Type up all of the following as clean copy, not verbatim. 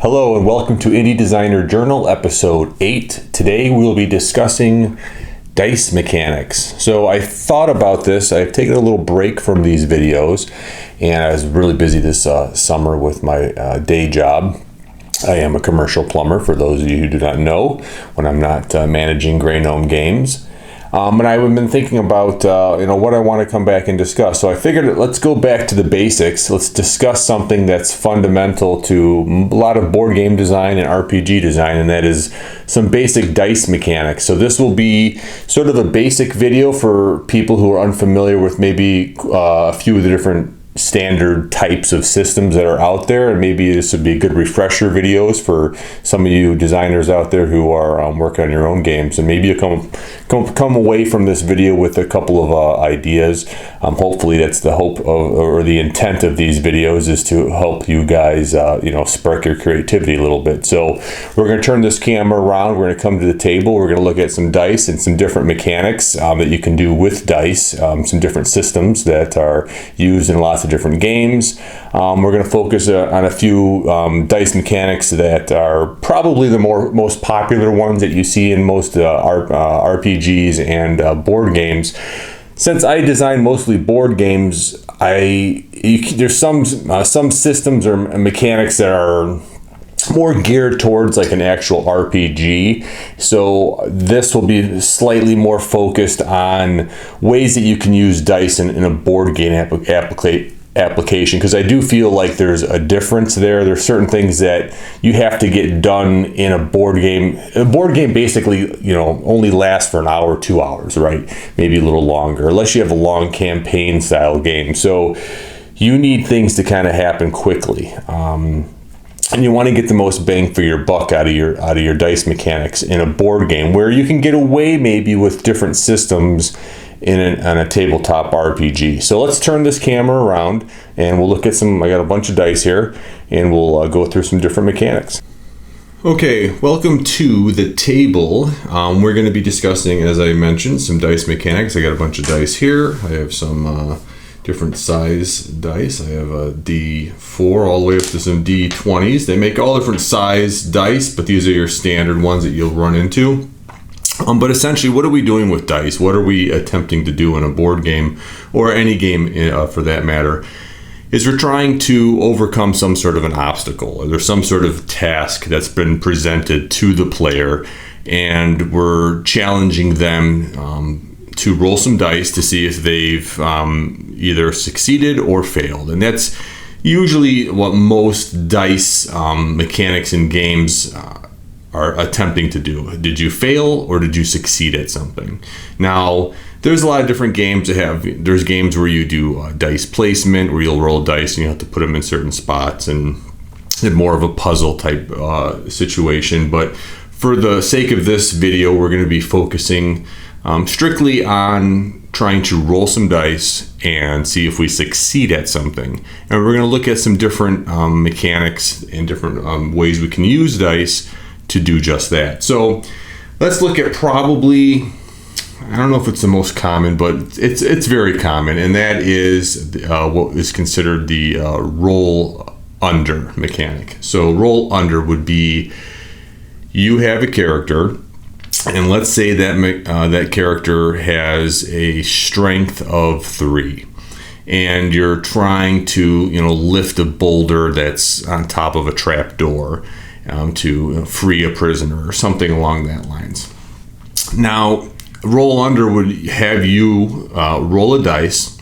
Hello and welcome to Indie Designer Journal episode 8. Today we will be discussing dice mechanics. So I thought about this. I've taken a little break from these videos and I was really busy this summer with my day job. I am a commercial plumber, for those of you who do not know, when I'm not managing Gray Gnome Games. And I've been thinking about what I want to come back and discuss. So I figured let's go back to the basics. Let's discuss something that's fundamental to a lot of board game design and RPG design, and that is some basic dice mechanics. So this will be sort of a basic video for people who are unfamiliar with maybe a few of the different standard types of systems that are out there, and maybe this would be good refresher videos for some of you designers out there who are working on your own games, and maybe you come away from this video with a couple of ideas. Hopefully that's the hope of, or the intent of these videos, is to help you guys spark your creativity a little bit. So we're going to turn this camera around, we're going to come to the table, we're going to look at some dice and some different mechanics that you can do with dice, some different systems that are used in lots of different games. We're going to focus on a few dice mechanics that are probably the most popular ones that you see in most RPGs and board games. Since I design mostly board games, there's some systems or mechanics that are more geared towards like an actual RPG. So this will be slightly more focused on ways that you can use dice in a board game application, because I do feel like there's a difference there. There's certain things that you have to get done in a board game. A board game basically, only lasts for an hour, 2 hours, right? Maybe a little longer, unless you have a long campaign style game. So you need things to kind of happen quickly. And you want to get the most bang for your buck out of your dice mechanics in a board game, where you can get away maybe with different systems on a tabletop RPG. So let's turn this camera around and we'll look at I got a bunch of dice here, and we'll go through some different mechanics. Okay, welcome to the table. We're going to be discussing, as I mentioned, some dice mechanics. I got a bunch of dice here. I have some different size dice. I have a D4 all the way up to some D20s. They make all different size dice, but these are your standard ones that you'll run into. But essentially, what are we doing with dice? What are we attempting to do in a board game, or any game for that matter? Is we're trying to overcome some sort of an obstacle, or there's some sort of task that's been presented to the player, and we're challenging them to roll some dice to see if they've either succeeded or failed. And that's usually what most dice mechanics in games are attempting to do. Did you fail or did you succeed at something? Now, there's a lot of different games there's games where you do dice placement, where you'll roll dice and you have to put them in certain spots, and more of a puzzle type situation. But for the sake of this video, we're going to be focusing strictly on trying to roll some dice and see if we succeed at something. And we're going to look at some different mechanics and different ways we can use dice to do just that. So let's look at probably, I don't know if it's the most common, but it's very common, and that is what is considered the roll under mechanic. So roll under would be, you have a character, and let's say that that character has a strength of 3, and you're trying to lift a boulder that's on top of a trap door to free a prisoner or something along that lines. Now, roll under would have you roll a dice,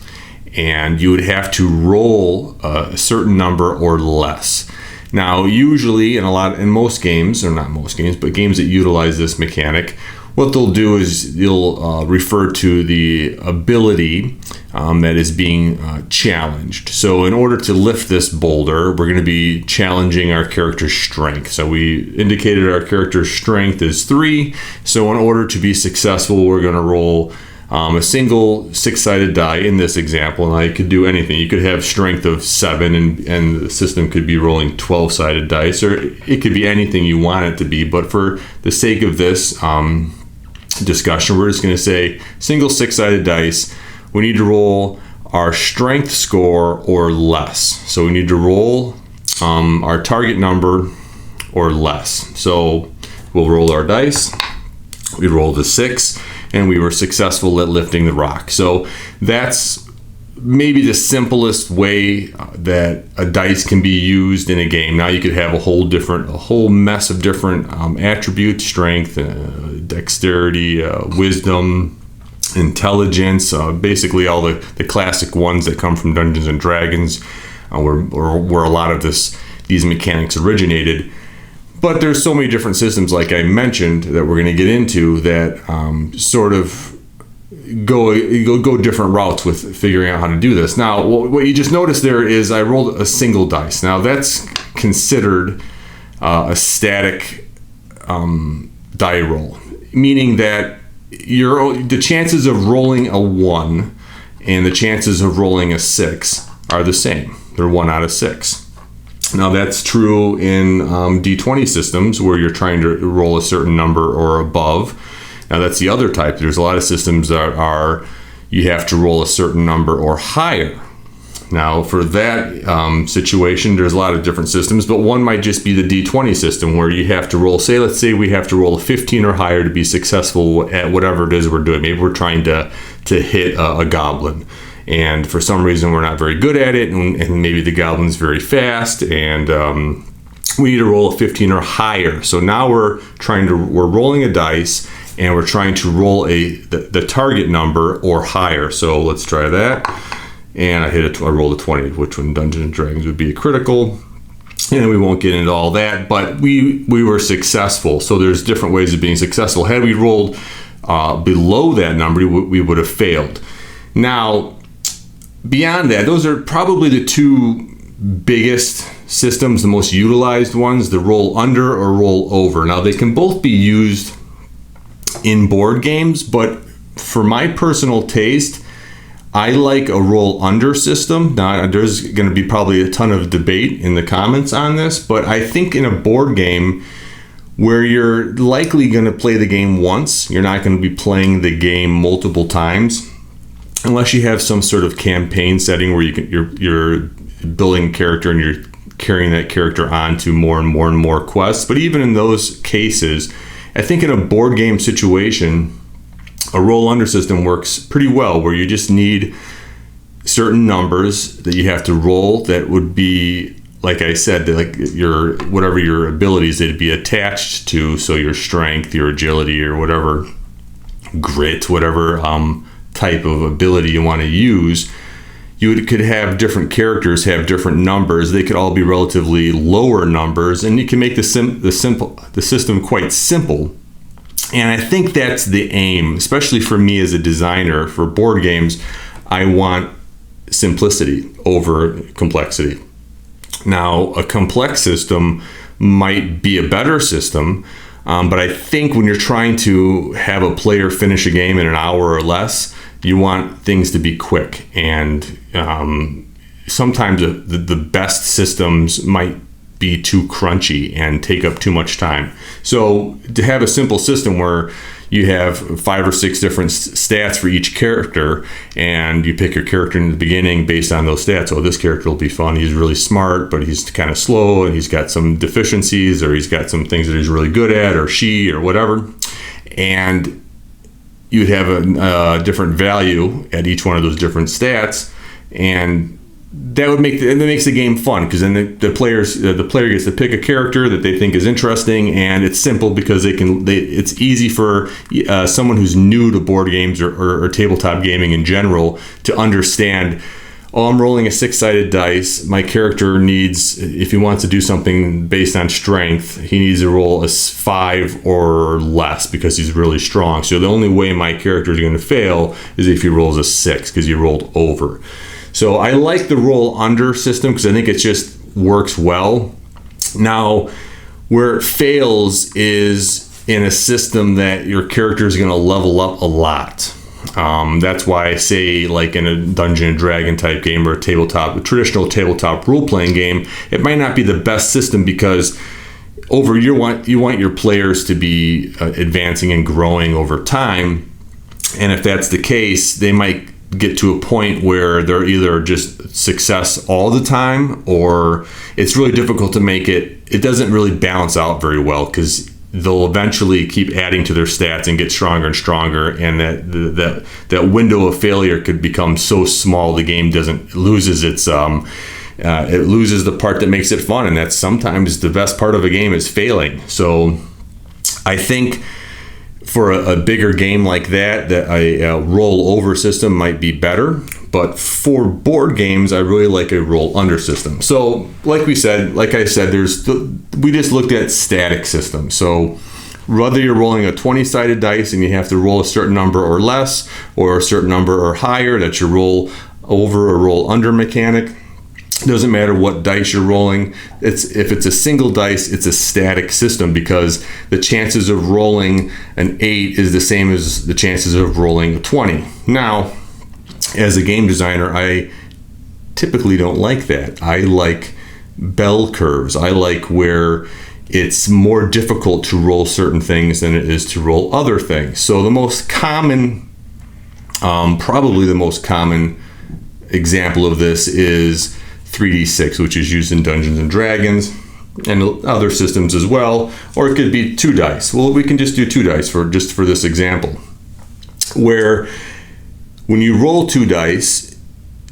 and you would have to roll a certain number or less. Now, usually in most games, or not most games, but games that utilize this mechanic, what they'll do is they'll refer to the ability that is being challenged. So in order to lift this boulder, we're going to be challenging our character's strength. So we indicated our character's strength is 3. So in order to be successful, we're going to roll a single 6-sided die in this example, and I could do anything. You could have strength of 7, and the system could be rolling 12-sided dice, or it could be anything you want it to be. But for the sake of this discussion, we're just going to say single 6-sided dice. We need to roll our strength score or less. So we need to roll our target number or less. So we'll roll our dice. We rolled a 6, and we were successful at lifting the rock. So that's maybe the simplest way that a dice can be used in a game. Now you could have a whole mess of different attributes: strength, dexterity, wisdom, intelligence, basically all the classic ones that come from Dungeons and Dragons, where a lot of these mechanics originated. But there's so many different systems, like I mentioned, that we're going to get into that sort of go different routes with figuring out how to do this. Now, what you just noticed there is I rolled a single dice. Now, that's considered a static die roll, meaning that the chances of rolling a 1 and the chances of rolling a 6 are the same. They're 1 out of 6. Now that's true in D20 systems where you're trying to roll a certain number or above. Now that's the other type. There's a lot of systems that are you have to roll a certain number or higher. Now for that situation, there's a lot of different systems, but one might just be the D20 system where you have to roll, let's say we have to roll a 15 or higher to be successful at whatever it is we're doing. Maybe we're trying to hit a goblin. And for some reason, we're not very good at it, and maybe the goblin's very fast, and we need to roll a 15 or higher. So now we're rolling a dice, and we're trying to roll the target number or higher. So let's try that. And I rolled a 20, which in Dungeons and Dragons would be a critical. And we won't get into all that, but we were successful. So there's different ways of being successful. Had we rolled below that number, we would have failed. Now, beyond that, those are probably the two biggest systems, the most utilized ones, the roll under or roll over. Now, they can both be used in board games, but for my personal taste, I like a roll under system. Now, there's going to be probably a ton of debate in the comments on this, but I think in a board game where you're likely going to play the game once, you're not going to be playing the game multiple times, unless you have some sort of campaign setting where you're building a character and you're carrying that character on to more and more and more quests. But even in those cases, I think in a board game situation, a roll under system works pretty well, where you just need certain numbers that you have to roll that would be, like I said, like whatever your abilities they'd be attached to. So your strength, your agility, or whatever, grit, whatever type of ability you want to use. You could have different characters have different numbers. They could all be relatively lower numbers, and you can make the system quite simple. And I think that's the aim, especially for me as a designer for board games. I want simplicity over complexity. Now, a complex system might be a better system, but I think when you're trying to have a player finish a game in an hour or less, you want things to be quick. And sometimes the best systems might be too crunchy and take up too much time. So to have a simple system where you have 5 or 6 different stats for each character, and you pick your character in the beginning based on those stats. Oh, this character will be fun. He's really smart, but he's kind of slow, and he's got some deficiencies, or he's got some things that he's really good at, or she, or whatever. And you'd have a different value at each one of those different stats, and that makes the game fun, because then the player gets to pick a character that they think is interesting, and it's simple because it's easy for someone who's new to board games or tabletop gaming in general to understand. Oh, I'm rolling a 6-sided dice. My character needs, if he wants to do something based on strength, he needs to roll a 5 or less because he's really strong. So the only way my character is going to fail is if he rolls a 6 because he rolled over. So I like the roll under system because I think it just works well. Now, where it fails is in a system that your character is going to level up a lot. That's why I say, like in a Dungeon and Dragon type game or a traditional tabletop role-playing game, it might not be the best system because you want your players to be advancing and growing over time. And if that's the case, they might get to a point where they're either just success all the time, or it's really difficult to make it. It doesn't really balance out very well because they'll eventually keep adding to their stats and get stronger and stronger, and that window of failure could become so small the game loses its it loses the part that makes it fun, and that's sometimes the best part of a game is failing. So I think for a bigger game like that a roll over system might be better. But for board games, I really like a roll under system. So like I said, we just looked at static systems. So whether you're rolling a 20-sided dice and you have to roll a certain number or less, or a certain number or higher, that's your roll over or roll under mechanic. Doesn't matter what dice you're rolling. If it's a single dice, it's a static system because the chances of rolling an 8 is the same as the chances of rolling a 20. Now, as a game designer, I typically don't like that. I like bell curves. I like where it's more difficult to roll certain things than it is to roll other things. So the most common, probably the most common example of this is 3d6, which is used in Dungeons and Dragons and other systems as well, or it could be 2 dice. Well, we can just do 2 dice for this example, where when you roll 2 dice,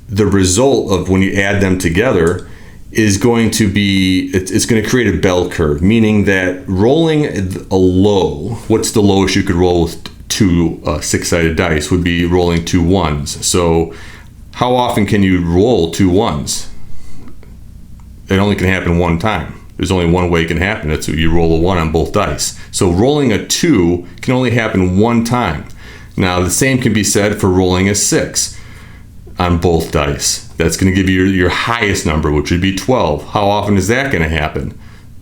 the result of when you add them together is going to be, it's going to create a bell curve, meaning that rolling a low, what's the lowest you could roll with 2 6-sided dice would be rolling 2 1s. So how often can you roll 2 1s? It only can happen one time. There's only one way it can happen. That's you roll a 1 on both dice. So rolling a 2 can only happen one time. Now the same can be said for rolling a 6 on both dice. That's going to give you your highest number, which would be 12. How often is that going to happen?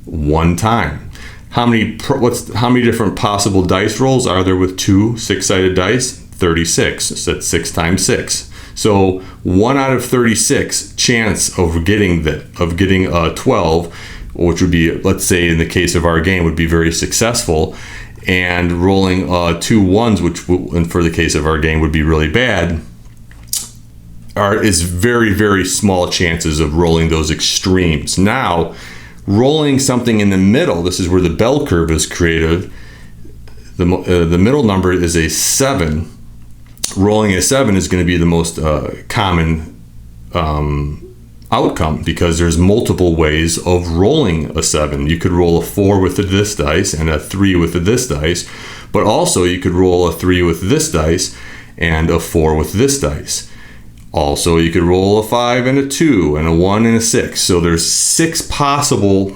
One time. How many different possible dice rolls are there with 2 6-sided dice? 36. So that's 6 times 6. So 1 out of 36 chance of getting a 12, which would be, let's say in the case of our game, would be very successful, and rolling 2 1s, which and for the case of our game would be really bad, is very, very small chances of rolling those extremes. Now, rolling something in the middle, this is where the bell curve is created. The middle number is a 7. Rolling a 7 is going to be the most common outcome because there's multiple ways of rolling a 7. You could roll a 4 with this dice and a 3 with this dice, but also you could roll a 3 with this dice and a 4 with this dice. Also, you could roll a 5 and a 2 and a 1 and a 6. So there's 6 possible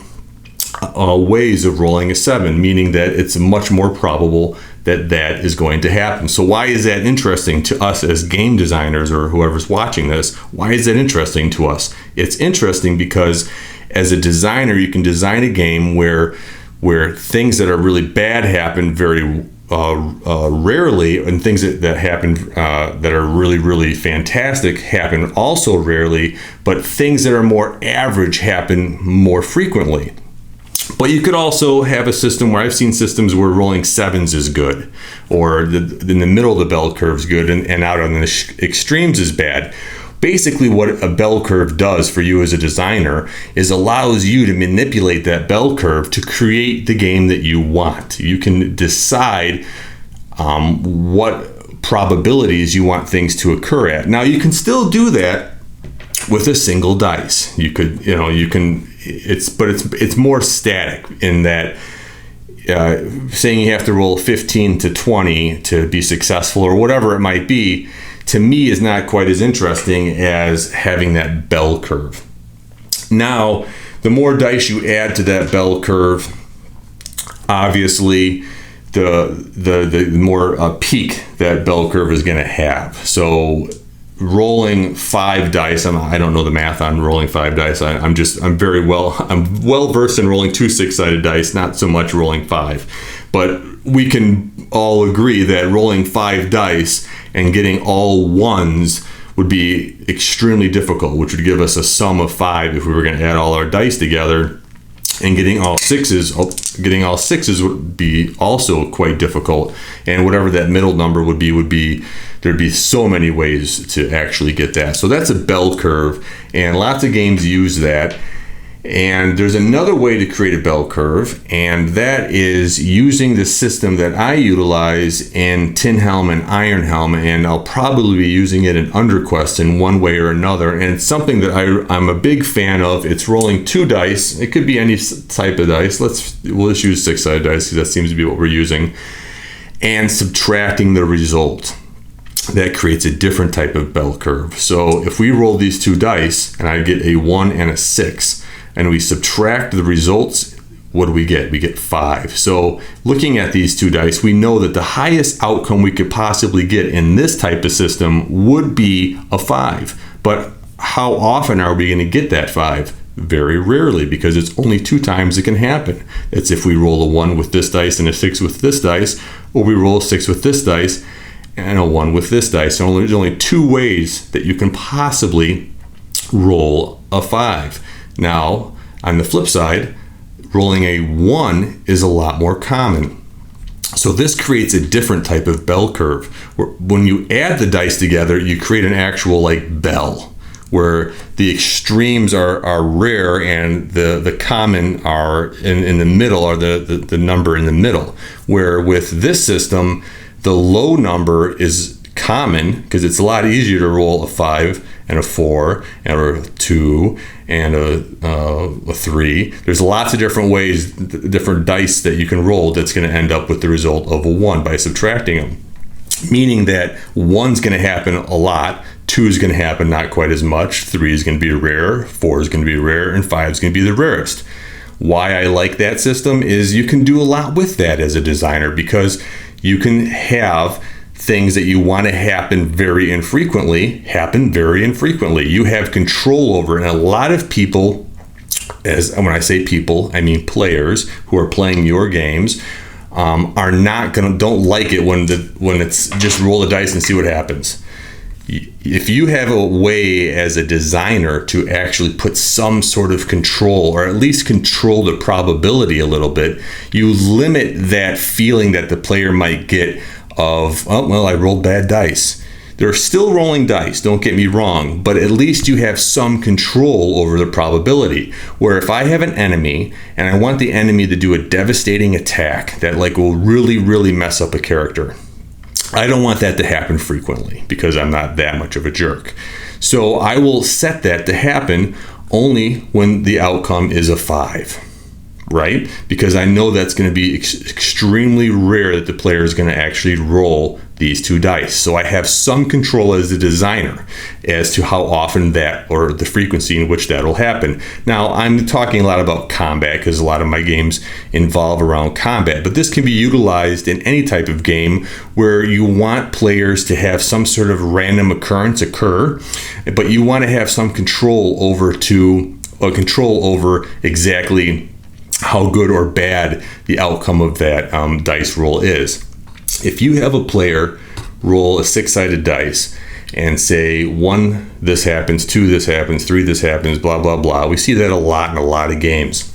ways of rolling a 7, meaning that it's much more probable that is going to happen. So why is that interesting to us as game designers or whoever's watching this? Why is that interesting to us? It's interesting because as a designer, you can design a game where things that are really bad happen very rarely, and things that happen that are really, really fantastic happen also rarely, but things that are more average happen more frequently. But you could also have a system where I've seen systems where rolling 7s is good, or in the middle of the bell curve is good, and out on the extremes is bad. Basically, what a bell curve does for you as a designer is allows you to manipulate that bell curve to create the game that you want. You can decide what probabilities you want things to occur at. Now, you can still do that with a single dice. It's more static in that saying you have to roll 15 to 20 to be successful or whatever it might be, to me is not quite as interesting as having that bell curve. Now, the more dice you add to that bell curve, obviously the more peak that bell curve is going to have. So rolling 5 dice, I don't know the math on rolling 5 dice. I'm well versed in rolling 2 6-sided dice, not so much rolling 5. But we can all agree that rolling 5 dice and getting all 1s would be extremely difficult, which would give us a sum of 5 if we were going to add all our dice together. And getting all sixes would be also quite difficult. And whatever that middle number would be there'd be so many ways to actually get that. So that's a bell curve, and lots of games use that. And there's another way to create a bell curve, and that is using the system that I utilize in Tin Helm and Iron Helm, and I'll probably be using it in Underquest in one way or another. And it's something that I'm a big fan of. It's rolling 2 dice. It could be any type of dice. We'll just use 6-sided dice because that seems to be what we're using, and subtracting the result. That creates a different type of bell curve. So if we roll these 2 dice and I get a 1 and a 6, and we subtract the results, what do we get? We get 5. So looking at these 2 dice, we know that the highest outcome we could possibly get in this type of system would be a 5. But how often are we going to get that 5? Very rarely, because it's only 2 times it can happen. It's if we roll a 1 with this dice and a 6 with this dice, or we roll a 6 with this dice and a 1 with this dice. So there's only 2 ways that you can possibly roll a 5. Now, on the flip side, rolling a 1 is a lot more common. So this creates a different type of bell curve. When you add the dice together, you create an actual bell, where the extremes are rare and the common are in the middle, or the number in the middle. Where with this system, the low number is common because it's a lot easier to roll a 5 and a 4 and a 2 and a 3. There's lots of different ways, different dice that you can roll that's going to end up with the result of a 1 by subtracting them. Meaning that 1's going to happen a lot, 2 is going to happen not quite as much, 3 is going to be rare, 4 is going to be rare, and 5 is going to be the rarest. Why I like that system is you can do a lot with that as a designer, because you can have things that you want to happen very infrequently. You have control over it. And a lot of people, when I say people, I mean players who are playing your games, don't like it when it's just roll the dice and see what happens. If you have a way as a designer to actually put some sort of control, or at least control the probability a little bit, you limit that feeling that the player might get of, oh, well, I rolled bad dice. They're still rolling dice, don't get me wrong, but at least you have some control over the probability. Where if I have an enemy and I want the enemy to do a devastating attack that will really, really mess up a character, I don't want that to happen frequently because I'm not that much of a jerk. So I will set that to happen only when the outcome is a 5. Right? Because I know that's going to be extremely rare that the player is going to actually roll these 2 dice. So I have some control as a designer as to how often that, or the frequency in which that will happen. Now, I'm talking a lot about combat because a lot of my games involve around combat, but this can be utilized in any type of game where you want players to have some sort of random occurrence occur, but you want to have some control over exactly how good or bad the outcome of that dice roll is. If you have a player roll a 6-sided dice and say 1, this happens, 2, this happens, 3, this happens, blah, blah, blah. We see that a lot in a lot of games.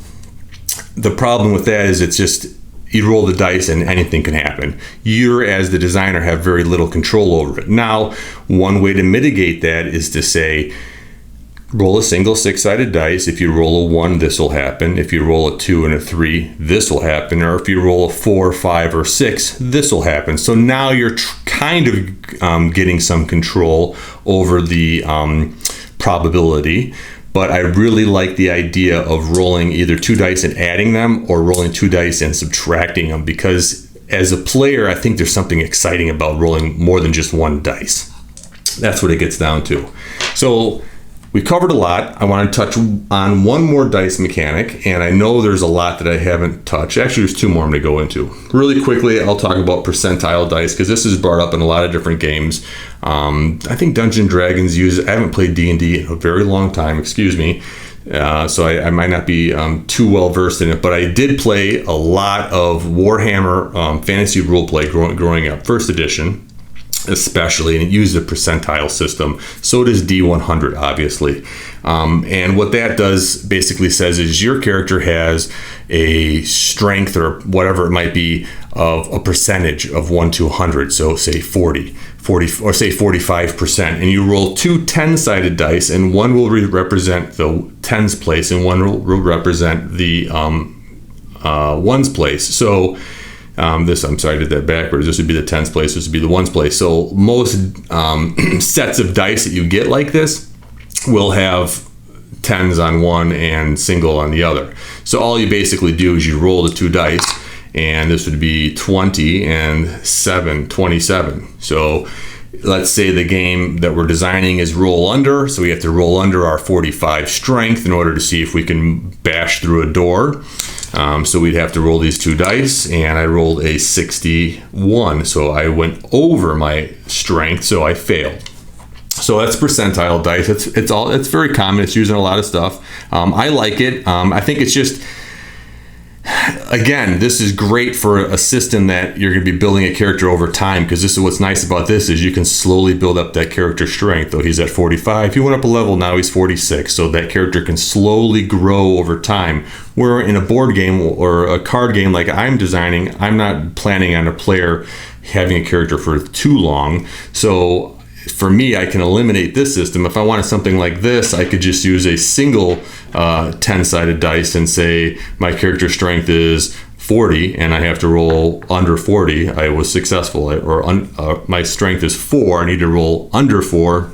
The problem with that is it's just, you roll the dice and anything can happen. You, as the designer, have very little control over it. Now, one way to mitigate that is to say, roll a single 6-sided dice. If you roll a 1, this will happen. If you roll a 2 and a 3, this will happen. Or if you roll a 4, 5, or 6, this will happen. So now you're kind of getting some control over the probability. But I really like the idea of rolling either 2 dice and adding them, or rolling 2 dice and subtracting them, because as a player, I think there's something exciting about rolling more than just 1 dice. That's what it gets down to. So we covered a lot. I want to touch on one more dice mechanic, and I know there's a lot that I haven't touched. Actually, there's 2 more I'm going to go into. Really quickly, I'll talk about percentile dice, because this is brought up in a lot of different games. I think Dungeons & Dragons use it. I haven't played D&D in a very long time, so I might not be too well versed in it, but I did play a lot of Warhammer Fantasy Roleplay growing up, 1st edition. especially, and it uses a percentile system. So does D100, obviously. And what that does basically says is your character has a strength or whatever it might be of a percentage of 1 to 100. So say 40, or say 45%. And you roll two 10-sided dice, and one will represent the tens place and one will represent the ones place. So I'm sorry, I did that backwards. This would be the tens place, this would be the ones place. So most sets of dice that you get like this will have tens on one and single on the other. So all you basically do is you roll the two dice, and this would be 20 and 27. So let's say the game that we're designing is roll under, so we have to roll under our 45 strength in order to see if we can bash through a door. So we'd have to roll these two dice, and I rolled a 61, so I went over my strength, so I failed. So that's percentile dice. It's very common. It's used in a lot of stuff. I like it. I think it's just, again, this is great for a system that you're going to be building a character over time, because this is what's nice about this is you can slowly build up that character strength. Though he's at 45, he went up a level, now he's 46, so that character can slowly grow over time. Where in a board game or a card game like I'm designing, I'm not planning on a player having a character for too long. So for me, I can eliminate this system. If I wanted something like this, I could just use a single 10-sided dice and say my character strength is 40 and I have to roll under 40. I was successful. My strength is 4. I need to roll under 4,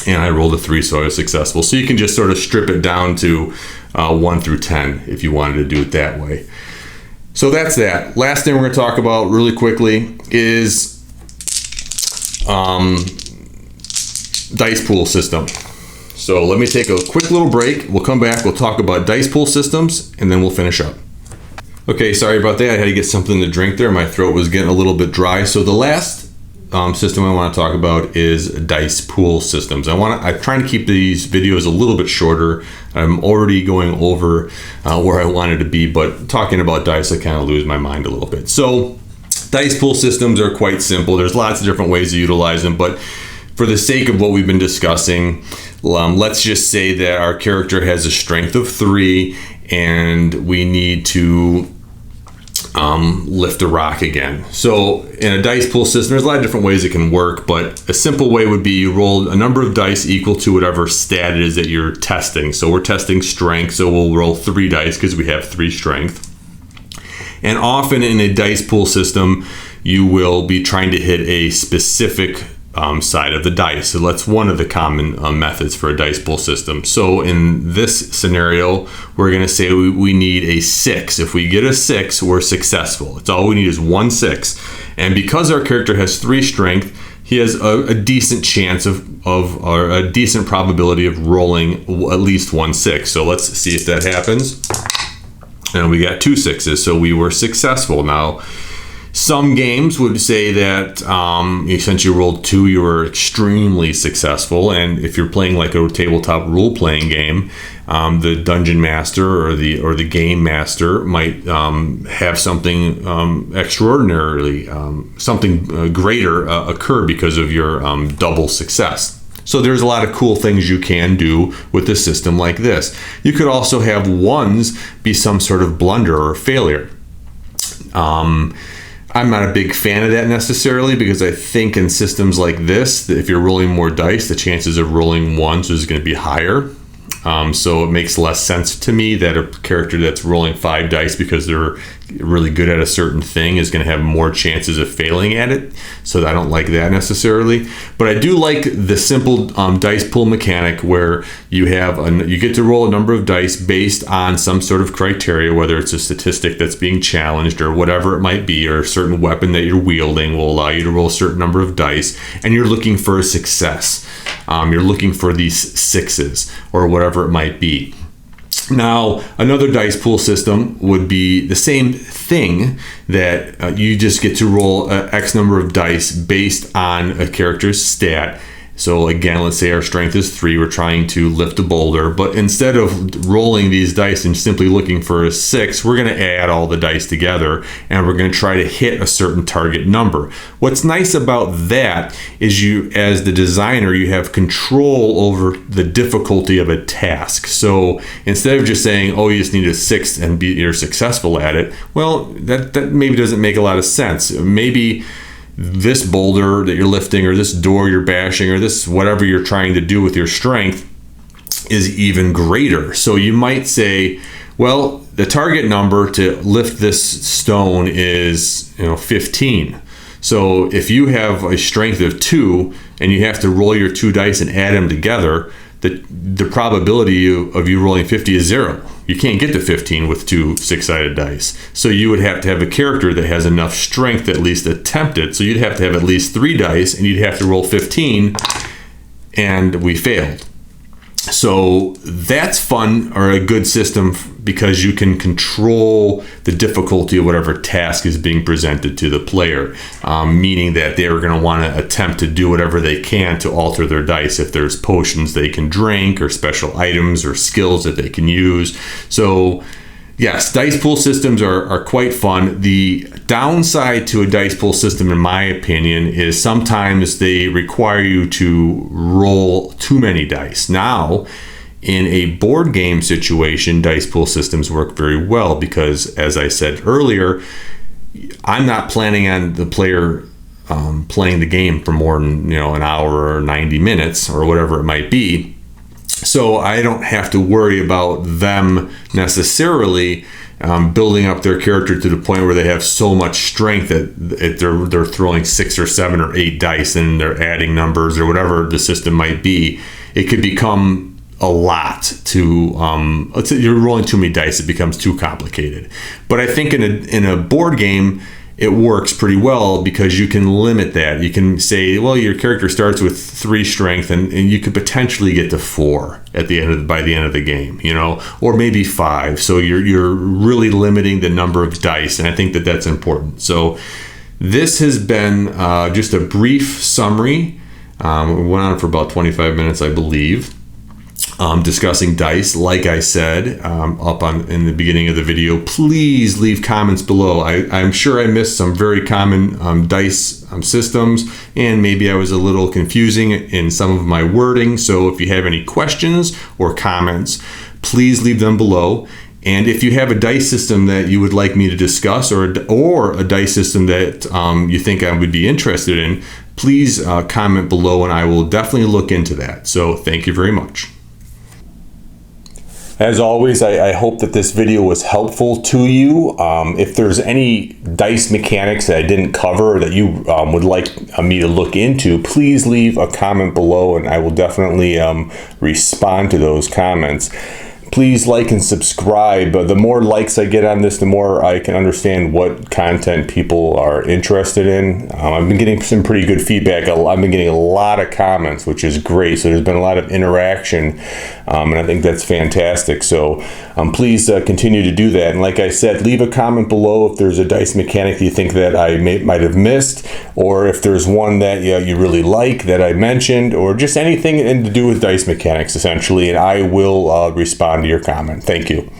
and I rolled a 3, so I was successful. So you can just sort of strip it down to 1 through 10 if you wanted to do it that way. So that's that. Last thing we're going to talk about really quickly is dice pool system. So let me take a quick little break. We'll come back, we'll talk about dice pool systems, and then we'll finish up. Okay, sorry about that. I had to get something to drink there. My throat was getting a little bit dry. So the last system I want to talk about is dice pool systems. I'm trying to keep these videos a little bit shorter. I'm already going over where I wanted to be, but talking about dice, I kind of lose my mind a little bit. So dice pool systems are quite simple. There's lots of different ways to utilize them, but for the sake of what we've been discussing, let's just say that our character has a strength of 3 and we need to lift a rock again. So in a dice pool system, there's a lot of different ways it can work, but a simple way would be you roll a number of dice equal to whatever stat it is that you're testing. So we're testing strength, so we'll roll 3 dice because we have 3 strength. And often in a dice pool system, you will be trying to hit a specific side of the dice. So that's one of the common methods for a dice pool system. So in this scenario, we're going to say we need a 6. If we get a 6, we're successful. It's all we need is 1 6. And because our character has 3 strength, he has a decent chance or a decent probability of rolling at least 1 6. So let's see if that happens. And we got 2 6s, so we were successful. Now, some games would say that since you rolled 2, you were extremely successful. And if you're playing like a tabletop role-playing game, the dungeon master or the game master might have something extraordinarily, something greater occur because of your double success. So there's a lot of cool things you can do with a system like this. You could also have 1s be some sort of blunder or failure. I'm not a big fan of that necessarily, because I think in systems like this, if you're rolling more dice, the chances of rolling 1s is going to be higher. So it makes less sense to me that a character that's rolling 5 dice because they're really good at a certain thing is going to have more chances of failing at it. So I don't like that necessarily. But I do like the simple dice pool mechanic where you get to roll a number of dice based on some sort of criteria, whether it's a statistic that's being challenged or whatever it might be, or a certain weapon that you're wielding will allow you to roll a certain number of dice, and you're looking for a success. You're looking for these 6s or whatever it might be. Now, another dice pool system would be the same thing, that you just get to roll X number of dice based on a character's stat. So again, let's say our strength is 3, we're trying to lift a boulder, but instead of rolling these dice and simply looking for a 6, we're going to add all the dice together and we're going to try to hit a certain target number. What's nice about that is you, as the designer, you have control over the difficulty of a task. So instead of just saying, oh, you just need a 6 and you're successful at it, well, that maybe doesn't make a lot of sense. Maybe this boulder that you're lifting, or this door you're bashing, or this whatever you're trying to do with your strength is even greater. So you might say, well, the target number to lift this stone is 15. So if you have a strength of 2 and you have to roll your 2 dice and add them together, the probability of you rolling 50 is 0. You can't get to 15 with 2 6-sided dice. So you would have to have a character that has enough strength to at least attempt it. So you'd have to have at least 3 dice and you'd have to roll 15, and we failed. So that's fun, or a good system, because you can control the difficulty of whatever task is being presented to the player, meaning that they're going to want to attempt to do whatever they can to alter their dice. If there's potions they can drink, or special items or skills that they can use. So yes, dice pool systems are quite fun. The downside to a dice pool system, in my opinion, is sometimes they require you to roll too many dice. Now, in a board game situation, dice pool systems work very well because, as I said earlier, I'm not planning on the player playing the game for more than an hour or 90 minutes or whatever it might be. So I don't have to worry about them necessarily building up their character to the point where they have so much strength that they're throwing 6 or 7 or 8 dice and they're adding numbers or whatever the system might be. It could become a lot to let's say you're rolling too many dice, it becomes too complicated. But I think in a board game, it works pretty well because you can limit that. You can say, well, your character starts with 3 strength and you could potentially get to 4 by the end of the game, or maybe 5. So you're really limiting the number of dice, and I think that's important. So this has been just a brief summary. We went on for about 25 minutes, I believe. Discussing dice. Like I said up in the beginning of the video, please leave comments below. I'm sure I missed some very common dice systems, and maybe I was a little confusing in some of my wording. So if you have any questions or comments, please leave them below. And if you have a dice system that you would like me to discuss, or a dice system that you think I would be interested in, please comment below and I will definitely look into that. So thank you very much. As always, I hope that this video was helpful to you. If there's any dice mechanics that I didn't cover that you would like me to look into, please leave a comment below and I will definitely respond to those comments. Please like and subscribe. The more likes I get on this, the more I can understand what content people are interested in. I've been getting some pretty good feedback. I've been getting a lot of comments, which is great. So there's been a lot of interaction, and I think that's fantastic. So please continue to do that. And like I said, leave a comment below if there's a dice mechanic you think that I might have missed, or if there's one that you really like that I mentioned, or just anything to do with dice mechanics, essentially, and I will respond to your comment. Thank you.